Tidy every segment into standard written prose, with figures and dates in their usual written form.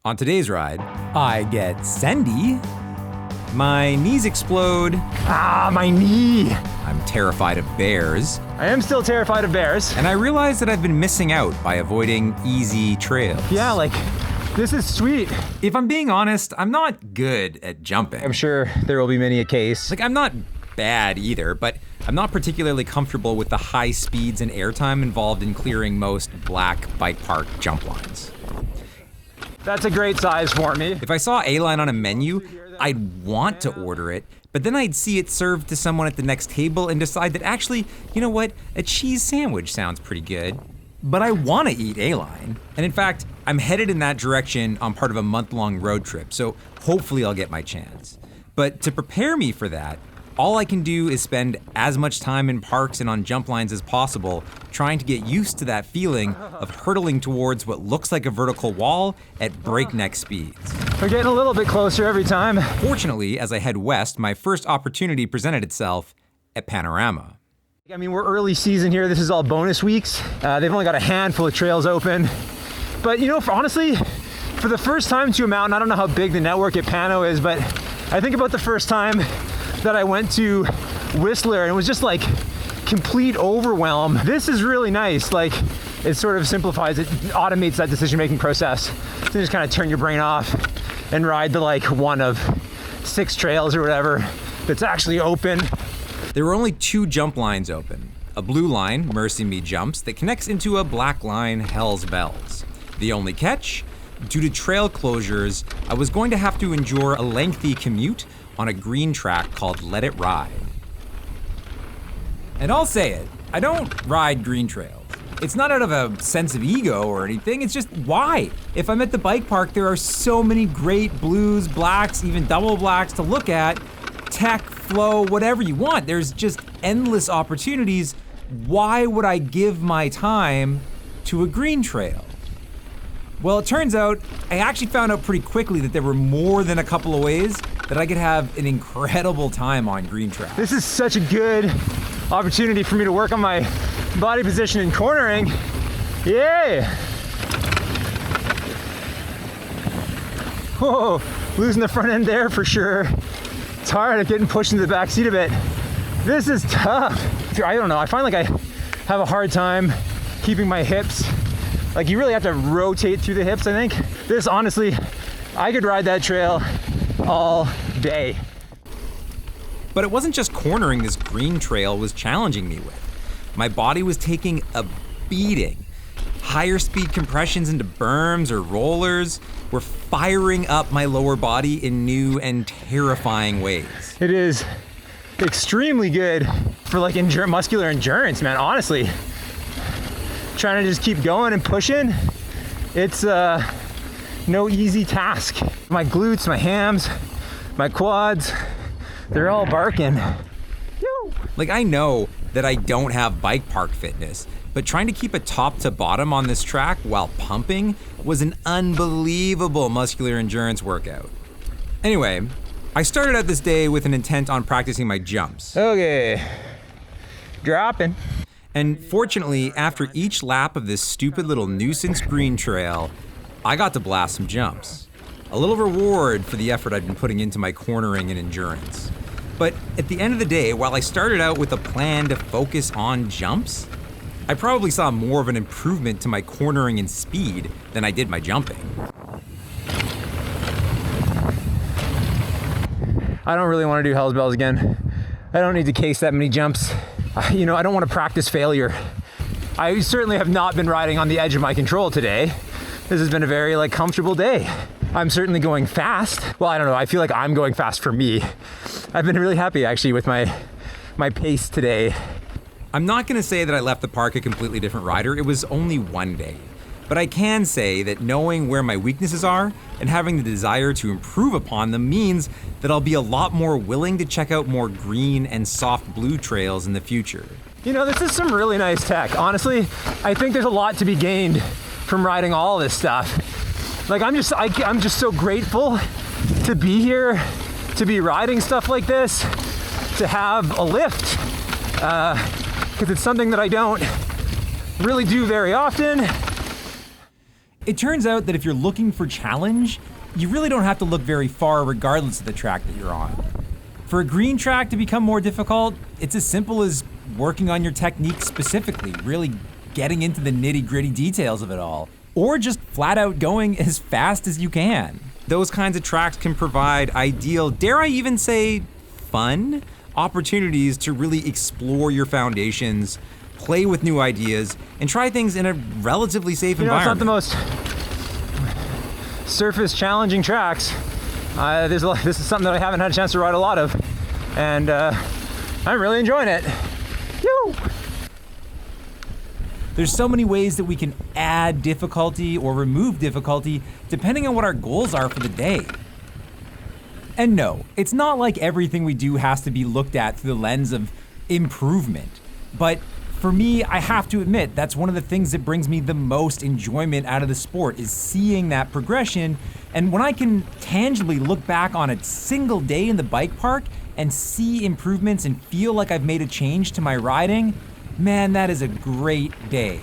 On today's ride, I get sendy, my knees explode, My knee. I'm terrified of bears, I am still terrified of bears. and I realize that I've been missing out by avoiding easy trails. Yeah, like, this is sweet. If I'm being honest, I'm not good at jumping. I'm sure there will be many a case. I'm not bad either, but I'm not particularly comfortable with the high speeds and airtime involved in clearing most black bike park jump lines. That's a great size for me. If I saw A-line on a menu, I'd want to order it, but then I'd see it served to someone at the next table and decide that actually, you know what, a cheese sandwich sounds pretty good. But I want to eat A-line. And in fact, I'm headed in that direction on part of a month-long road trip, so hopefully I'll get my chance. But to prepare me for that, all I can do is spend as much time in parks and on jump lines as possible, trying to get used to that feeling of hurtling towards what looks like a vertical wall at breakneck speeds. We're getting a little bit closer every time. Fortunately, as I head west, my first opportunity presented itself at Panorama. I mean, we're early season here. This is all bonus weeks. They've only got a handful of trails open. But you know, honestly, for the first time to a mountain, I don't know how big the network at Pano is, but I think about the first time that I went to Whistler and it was just like complete overwhelm. This is really nice. Like, it sort of simplifies it, automates that decision-making process. So you just kind of turn your brain off and ride the like one of 6 trails or whatever that's actually open. There were only 2 jump lines open. A blue line, Mercy Me Jumps, that connects into a black line, Hell's Bells. The only catch? Due to trail closures, I was going to have to endure a lengthy commute on a green track called Let It Ride. And I'll say it, I don't ride green trails. It's not out of a sense of ego or anything, it's just why? If I'm at the bike park, there are so many great blues, blacks, even double blacks to look at, tech, flow, whatever you want. There's just endless opportunities. Why would I give my time to a green trail? Well, it turns out, I actually found out pretty quickly that there were more than a couple of ways that I could have an incredible time on green tracks. This is such a good opportunity for me to work on my body position and cornering. Yay! Whoa, losing the front end there for sure. It's hard getting pushed into the back seat a bit. This is tough. I don't know, I find like I have a hard time keeping my hips. Like, you really have to rotate through the hips, I think. This, honestly, I could ride that trail all day. But it wasn't just cornering this green trail was challenging me with. My body was taking a beating. Higher speed compressions into berms or rollers were firing up my lower body in new and terrifying ways. It is extremely good for like muscular endurance, man, honestly. Trying to just keep going and pushing, it's no easy task. My glutes, my hams, my quads, they're all barking. Yo. Like, I know that I don't have bike park fitness, but trying to keep it top to bottom on this track while pumping was an unbelievable muscular endurance workout. Anyway, I started out this day with an intent on practicing my jumps. Okay, dropping. And fortunately, after each lap of this stupid little nuisance green trail, I got to blast some jumps. A little reward for the effort I'd been putting into my cornering and endurance. But at the end of the day, while I started out with a plan to focus on jumps, I probably saw more of an improvement to my cornering and speed than I did my jumping. I don't really want to do Hell's Bells again. I don't need to case that many jumps. You know, I don't want to practice failure. I certainly have not been riding on the edge of my control today. This has been a very comfortable day. I'm certainly going fast. Well, I don't know, I feel like I'm going fast for me. I've been really happy actually with my pace today. I'm not gonna say that I left the park a completely different rider. It was only one day. But I can say that knowing where my weaknesses are and having the desire to improve upon them means that I'll be a lot more willing to check out more green and soft blue trails in the future. You know, this is some really nice tech. Honestly, I think there's a lot to be gained from riding all this stuff. Like, I'm just so grateful to be here, to be riding stuff like this, to have a lift, because it's something that I don't really do very often. It turns out that if you're looking for challenge, you really don't have to look very far regardless of the track that you're on. For a green track to become more difficult, it's as simple as working on your technique specifically, really getting into the nitty-gritty details of it all, or just flat out going as fast as you can. Those kinds of tracks can provide ideal, dare I even say, fun opportunities to really explore your foundations, play with new ideas, and try things in a relatively safe environment. It's not the most surface challenging tracks. This is something that I haven't had a chance to ride a lot of, and I'm really enjoying it. Yoo! There's so many ways that we can add difficulty or remove difficulty depending on what our goals are for the day. And no, it's not like everything we do has to be looked at through the lens of improvement. But for me, I have to admit, that's one of the things that brings me the most enjoyment out of the sport, is seeing that progression. And when I can tangibly look back on a single day in the bike park and see improvements and feel like I've made a change to my riding, man, that is a great day.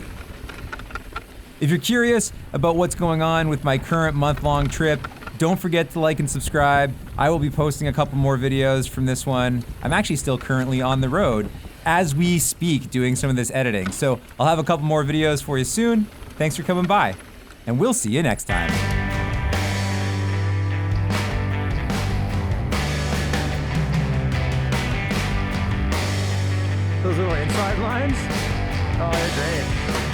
If you're curious about what's going on with my current month-long trip, don't forget to like and subscribe. I will be posting a couple more videos from this one. I'm actually still currently on the road as we speak doing some of this editing. So I'll have a couple more videos for you soon. Thanks for coming by, and we'll see you next time. Those little inside lines, oh, they're great.